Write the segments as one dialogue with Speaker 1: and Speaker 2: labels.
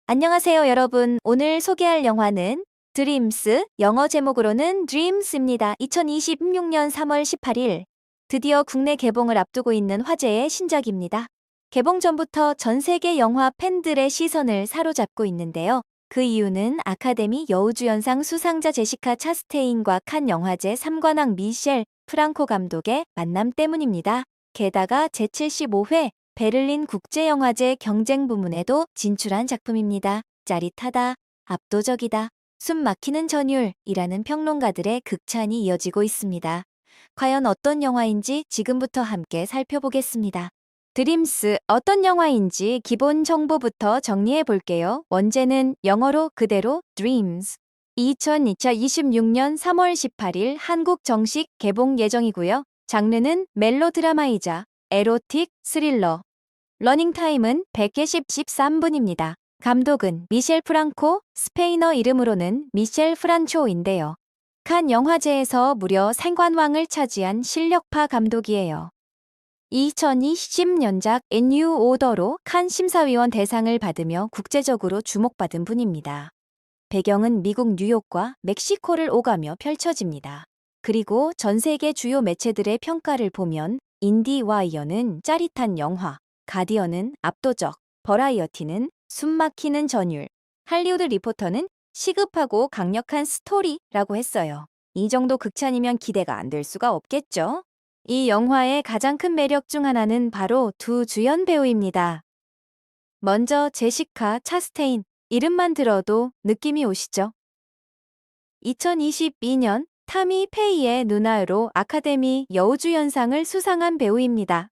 Speaker 1: 안녕하세요, 여러분. 오늘 소개할 영화는 드림스, 영어 제목으로는 Dreams입니다. 2026년 3월 18일, 드디어 국내 개봉을 앞두고 있는 화제의 신작입니다. 개봉 전부터 전 세계 영화 팬들의 시선을 사로잡고 있는데요. 그 이유는 아카데미 여우주연상 수상자 제시카 차스테인과 칸 영화제 3관왕 미셸 프랑코 감독의 만남 때문입니다. 게다가 제75회 베를린 국제영화제 경쟁 부문에도 진출한 작품입니다. 짜릿하다, 압도적이다, 숨 막히는 전율이라는 평론가들의 극찬이 이어지고 있습니다. 과연 어떤 영화인지 지금부터 함께 살펴보겠습니다. 드림스, 어떤 영화인지 기본 정보부터 정리해 볼게요. 원제는 영어로 그대로 Dreams. 2026년 3월 18일 한국 정식 개봉 예정이고요. 장르는 멜로드라마이자 에로틱, 스릴러. 러닝타임은 113분입니다. 감독은 미셸 프랑코, 스페인어 이름으로는 미셸 프란초인데요. 칸 영화제에서 무려 상관왕을 차지한 실력파 감독이에요. 2020년작 뉴 오더로 칸 심사위원 대상을 받으며 국제적으로 주목받은 분입니다. 배경은 미국 뉴욕과 멕시코를 오가며 펼쳐집니다. 그리고 전 세계 주요 매체들의 평가를 보면 인디와이어는 짜릿한 영화, 가디언은 압도적, 버라이어티는 숨막히는 전율, 할리우드 리포터는 시급하고 강력한 스토리라고 했어요. 이 정도 극찬이면 기대가 안 될 수가 없겠죠? 이 영화의 가장 큰 매력 중 하나는 바로 두 주연 배우입니다. 먼저 제시카 차스테인, 이름만 들어도 느낌이 오시죠? 2022년 타미 페이의 누나로 아카데미 여우주연상을 수상한 배우입니다.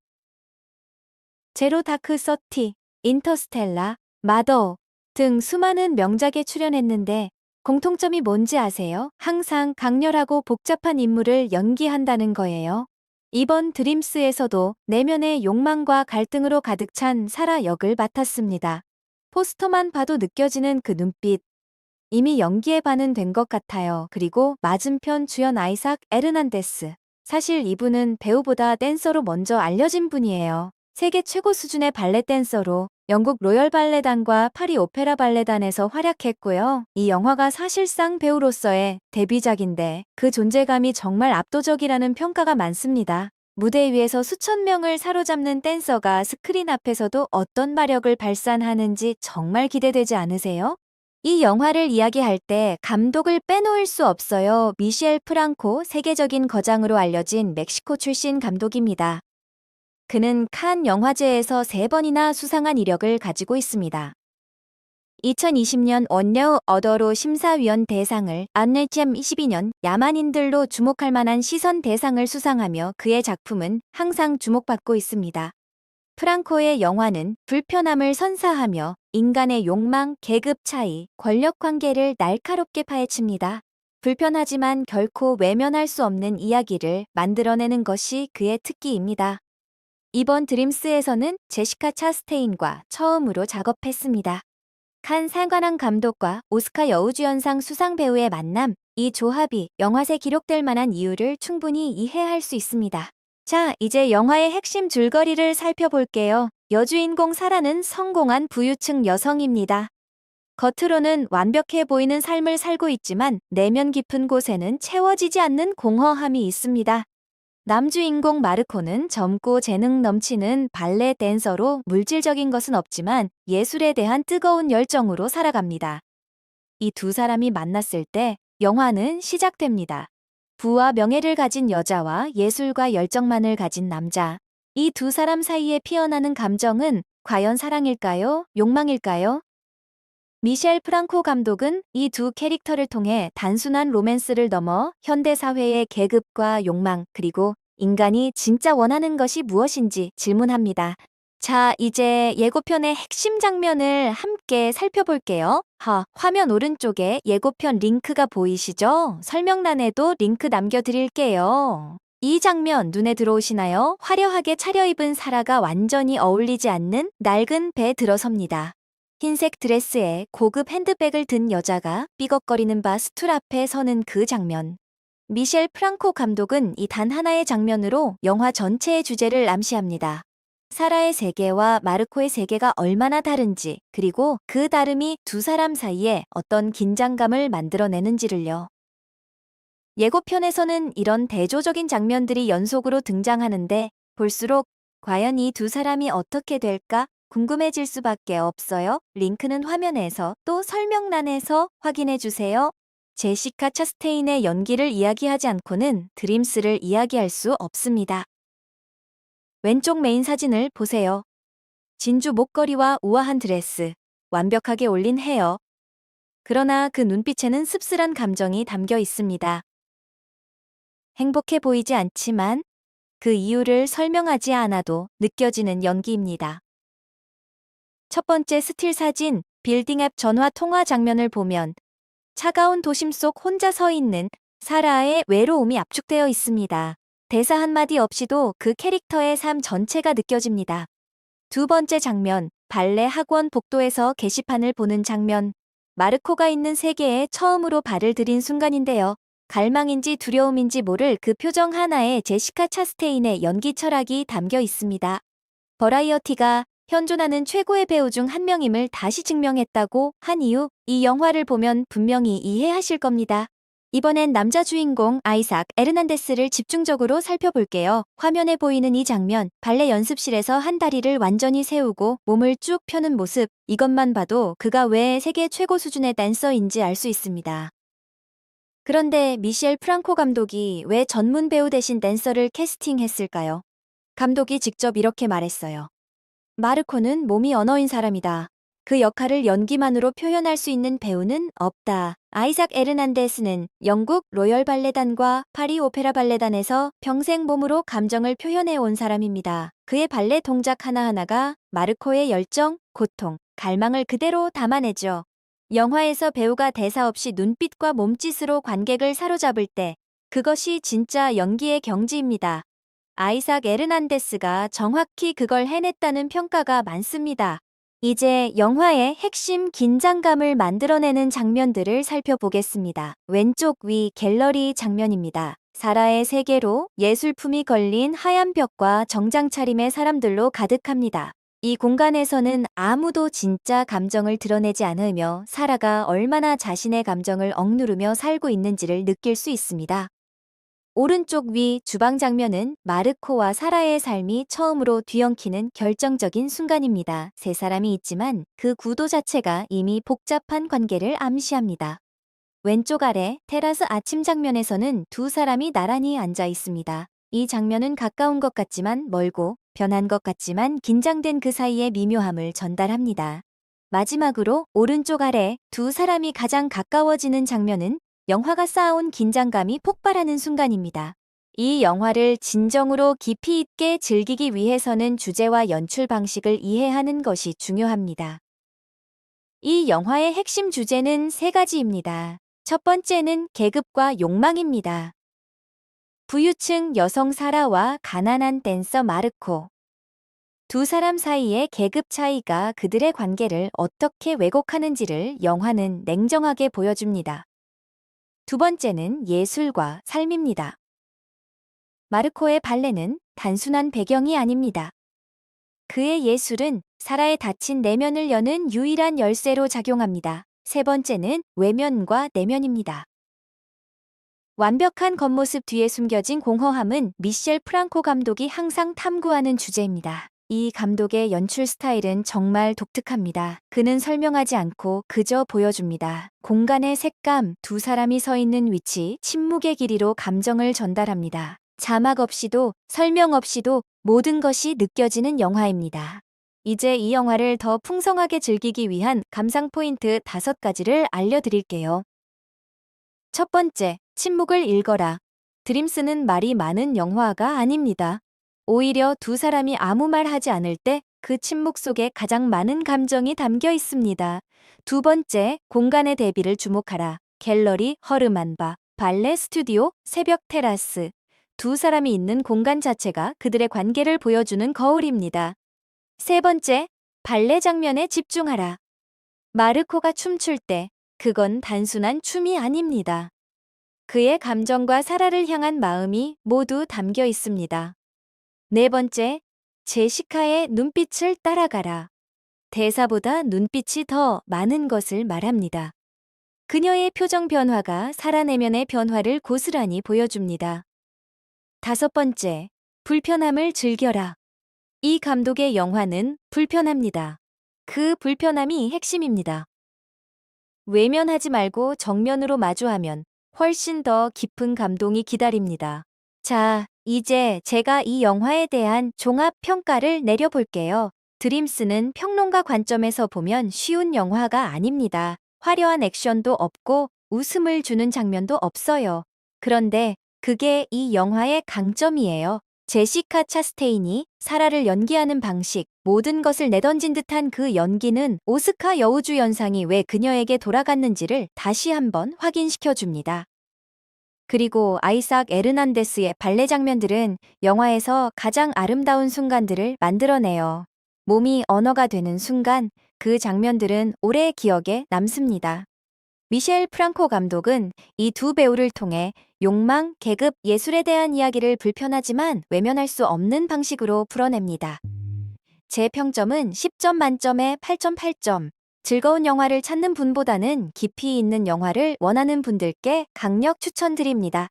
Speaker 1: 제로 다크 서티, 인터스텔라, 마더 등 수많은 명작에 출연했는데 공통점이 뭔지 아세요? 항상 강렬하고 복잡한 인물을 연기한다는 거예요. 이번 드림스에서도 내면의 욕망과 갈등으로 가득 찬 사라 역을 맡았습니다. 포스터만 봐도 느껴지는 그 눈빛. 이미 연기에 반은 된 것 같아요. 그리고 맞은편 주연 아이삭 에르난데스. 사실 이분은 배우보다 댄서로 먼저 알려진 분이에요. 세계 최고 수준의 발레 댄서로 영국 로열 발레단과 파리 오페라 발레단에서 활약했고요. 이 영화가 사실상 배우로서의 데뷔작인데 그 존재감이 정말 압도적이라는 평가가 많습니다. 무대 위에서 수천 명을 사로잡는 댄서가 스크린 앞에서도 어떤 마력을 발산하는지 정말 기대되지 않으세요? 이 영화를 이야기할 때 감독을 빼놓을 수 없어요. 미셸 프랑코, 세계적인 거장으로 알려진 멕시코 출신 감독입니다. 그는 칸 영화제에서 3번이나 수상한 이력을 가지고 있습니다. 2020년 언뉴 어더로 심사위원 대상을, 안네잼 22년 야만인들로 주목할 만한 시선 대상을 수상하며 그의 작품은 항상 주목받고 있습니다. 프랑코의 영화는 불편함을 선사하며 인간의 욕망, 계급 차이, 권력 관계를 날카롭게 파헤칩니다. 불편하지만 결코 외면할 수 없는 이야기를 만들어내는 것이 그의 특기입니다. 이번 드림스에서는 제시카 차스테인과 처음으로 작업했습니다. 칸 상관왕 감독과 오스카 여우주연상 수상 배우의 만남, 이 조합이 영화에 기록될 만한 이유를 충분히 이해할 수 있습니다. 자, 이제 영화의 핵심 줄거리를 살펴볼게요. 여주인공 사라는 성공한 부유층 여성입니다. 겉으로는 완벽해 보이는 삶을 살고 있지만 내면 깊은 곳에는 채워지지 않는 공허함이 있습니다. 남주인공 마르코는 젊고 재능 넘치는 발레 댄서로 물질적인 것은 없지만 예술에 대한 뜨거운 열정으로 살아갑니다. 이 두 사람이 만났을 때 영화는 시작됩니다. 부와 명예를 가진 여자와 예술과 열정만을 가진 남자. 이 두 사람 사이에 피어나는 감정은 과연 사랑일까요? 욕망일까요? 미셸 프랑코 감독은 이 두 캐릭터를 통해 단순한 로맨스를 넘어 현대사회의 계급과 욕망, 그리고 인간이 진짜 원하는 것이 무엇인지 질문합니다. 자, 이제 예고편의 핵심 장면을 함께 살펴볼게요. 화면 오른쪽에 예고편 링크가 보이시죠? 설명란에도 링크 남겨드릴게요. 이 장면 눈에 들어오시나요? 화려하게 차려입은 사라가 완전히 어울리지 않는 낡은 배에 들어섭니다. 흰색 드레스에 고급 핸드백을 든 여자가 삐걱거리는 바 스툴 앞에 서는 그 장면. 미셸 프랑코 감독은 이 단 하나의 장면으로 영화 전체의 주제를 암시합니다. 사라의 세계와 마르코의 세계가 얼마나 다른지, 그리고 그 다름이 두 사람 사이에 어떤 긴장감을 만들어내는지를요. 예고편에서는 이런 대조적인 장면들이 연속으로 등장하는데 볼수록 과연 이 두 사람이 어떻게 될까 궁금해질 수밖에 없어요. 링크는 화면에서 또 설명란에서 확인해 주세요. 제시카 차스테인의 연기를 이야기하지 않고는 드림스를 이야기할 수 없습니다. 왼쪽 메인 사진을 보세요. 진주 목걸이와 우아한 드레스, 완벽하게 올린 헤어. 그러나 그 눈빛에는 씁쓸한 감정이 담겨 있습니다. 행복해 보이지 않지만 그 이유를 설명하지 않아도 느껴지는 연기입니다. 첫 번째 스틸 사진, 빌딩 앱 전화 통화 장면을 보면 차가운 도심 속 혼자 서 있는 사라의 외로움이 압축되어 있습니다. 대사 한마디 없이도 그 캐릭터의 삶 전체가 느껴집니다. 두 번째 장면, 발레 학원 복도에서 게시판을 보는 장면. 마르코가 있는 세계에 처음으로 발을 들인 순간인데요. 갈망인지 두려움인지 모를 그 표정 하나에 제시카 차스테인의 연기 철학이 담겨 있습니다. 버라이어티가 현존하는 최고의 배우 중 한 명임을 다시 증명했다고 한 이유, 이 영화를 보면 분명히 이해하실 겁니다. 이번엔 남자 주인공 아이삭 에르난데스를 집중적으로 살펴볼게요. 화면에 보이는 이 장면, 발레 연습실에서 한 다리를 완전히 세우고 몸을 쭉 펴는 모습, 이것만 봐도 그가 왜 세계 최고 수준의 댄서인지 알 수 있습니다. 그런데 미셸 프랑코 감독이 왜 전문 배우 대신 댄서를 캐스팅했을까요? 감독이 직접 이렇게 말했어요. 마르코는 몸이 언어인 사람이다. 그 역할을 연기만으로 표현할 수 있는 배우는 없다. 아이삭 에르난데스는 영국 로열 발레단과 파리 오페라 발레단에서 평생 몸으로 감정을 표현해 온 사람입니다. 그의 발레 동작 하나하나가 마르코의 열정, 고통, 갈망을 그대로 담아내죠. 영화에서 배우가 대사 없이 눈빛과 몸짓으로 관객을 사로잡을 때 그것이 진짜 연기의 경지입니다. 아이삭 에르난데스가 정확히 그걸 해냈다는 평가가 많습니다. 이제 영화의 핵심 긴장감을 만들어내는 장면들을 살펴보겠습니다. 왼쪽 위 갤러리 장면입니다. 사라의 세계로 예술품이 걸린 하얀 벽과 정장 차림의 사람들로 가득합니다. 이 공간에서는 아무도 진짜 감정을 드러내지 않으며 사라가 얼마나 자신의 감정을 억누르며 살고 있는지를 느낄 수 있습니다. 오른쪽 위 주방 장면은 마르코와 사라의 삶이 처음으로 뒤엉키는 결정적인 순간입니다. 세 사람이 있지만 그 구도 자체가 이미 복잡한 관계를 암시합니다. 왼쪽 아래 테라스 아침 장면에서는 두 사람이 나란히 앉아 있습니다. 이 장면은 가까운 것 같지만 멀고 변한 것 같지만 긴장된 그 사이의 미묘함을 전달합니다. 마지막으로 오른쪽 아래 두 사람이 가장 가까워지는 장면은 영화가 쌓아온 긴장감이 폭발하는 순간입니다. 이 영화를 진정으로 깊이 있게 즐기기 위해서는 주제와 연출 방식을 이해하는 것이 중요합니다. 이 영화의 핵심 주제는 세 가지입니다. 첫 번째는 계급과 욕망입니다. 부유층 여성 사라와 가난한 댄서 마르코. 두 사람 사이의 계급 차이가 그들의 관계를 어떻게 왜곡하는지를 영화는 냉정하게 보여줍니다. 두 번째는 예술과 삶입니다. 마르코의 발레는 단순한 배경이 아닙니다. 그의 예술은 사라의 닫힌 내면을 여는 유일한 열쇠로 작용합니다. 세 번째는 외면과 내면입니다. 완벽한 겉모습 뒤에 숨겨진 공허함은 미셸 프랑코 감독이 항상 탐구하는 주제입니다. 이 감독의 연출 스타일은 정말 독특합니다. 그는 설명하지 않고 그저 보여줍니다. 공간의 색감, 두 사람이 서 있는 위치, 침묵의 길이로 감정을 전달합니다. 자막 없이도 설명 없이도 모든 것이 느껴지는 영화입니다. 이제 이 영화를 더 풍성하게 즐기기 위한 감상 포인트 5가지를 알려드릴게요. 첫 번째, 침묵을 읽어라. 드림스는 말이 많은 영화가 아닙니다. 오히려 두 사람이 아무 말 하지 않을 때 그 침묵 속에 가장 많은 감정이 담겨 있습니다. 두 번째, 공간의 대비를 주목하라. 갤러리, 허르만바, 발레 스튜디오, 새벽 테라스. 두 사람이 있는 공간 자체가 그들의 관계를 보여주는 거울입니다. 세 번째, 발레 장면에 집중하라. 마르코가 춤출 때 그건 단순한 춤이 아닙니다. 그의 감정과 사라를 향한 마음이 모두 담겨 있습니다. 네 번째, 제시카의 눈빛을 따라가라. 대사보다 눈빛이 더 많은 것을 말합니다. 그녀의 표정 변화가 사라 내면의 변화를 고스란히 보여줍니다. 5번째, 불편함을 즐겨라. 이 감독의 영화는 불편합니다. 그 불편함이 핵심입니다. 외면하지 말고 정면으로 마주하면 훨씬 더 깊은 감동이 기다립니다. 자, 이제 제가 이 영화에 대한 종합 평가를 내려볼게요. 드림스는 평론가 관점에서 보면 쉬운 영화가 아닙니다. 화려한 액션도 없고 웃음을 주는 장면도 없어요. 그런데 그게 이 영화의 강점이에요. 제시카 차스테인이 사라를 연기하는 방식, 모든 것을 내던진 듯한 그 연기는 오스카 여우주연상이 왜 그녀에게 돌아갔는지를 다시 한번 확인시켜 줍니다. 그리고 아이삭 에르난데스의 발레 장면들은 영화에서 가장 아름다운 순간들을 만들어내요. 몸이 언어가 되는 순간, 그 장면들은 오래 기억에 남습니다. 미셸 프랑코 감독은 이 두 배우를 통해 욕망, 계급, 예술에 대한 이야기를 불편하지만 외면할 수 없는 방식으로 풀어냅니다. 제 평점은 10점 만점에 8.8점. 즐거운 영화를 찾는 분보다는 깊이 있는 영화를 원하는 분들께 강력 추천드립니다.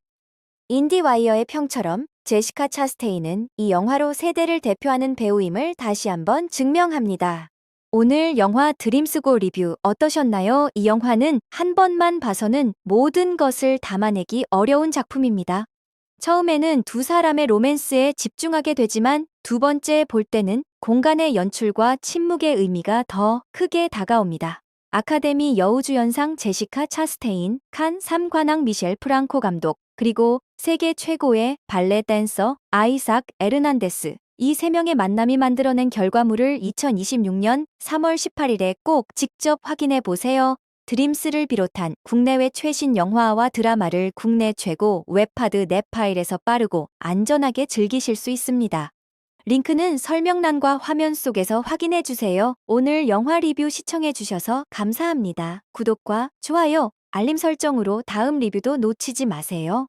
Speaker 1: 인디와이어의 평처럼 제시카 차스테인은 이 영화로 세대를 대표하는 배우임을 다시 한번 증명합니다. 오늘 영화 드림스고 리뷰 어떠셨나요? 이 영화는 한 번만 봐서는 모든 것을 담아내기 어려운 작품입니다. 처음에는 두 사람의 로맨스에 집중하게 되지만 두 번째 볼 때는 공간의 연출과 침묵의 의미가 더 크게 다가옵니다. 아카데미 여우주연상 제시카 차스테인, 칸 3관왕 미셸 프랑코 감독, 그리고 세계 최고의 발레 댄서 아이삭 에르난데스. 이 세 명의 만남이 만들어낸 결과물을 2026년 3월 18일에 꼭 직접 확인해 보세요. 드림스를 비롯한 국내외 최신 영화와 드라마를 국내 최고 웹하드 넷파일에서 빠르고 안전하게 즐기실 수 있습니다. 링크는 설명란과 화면 속에서 확인해 주세요. 오늘 영화 리뷰 시청해 주셔서 감사합니다. 구독과 좋아요, 알림 설정으로 다음 리뷰도 놓치지 마세요.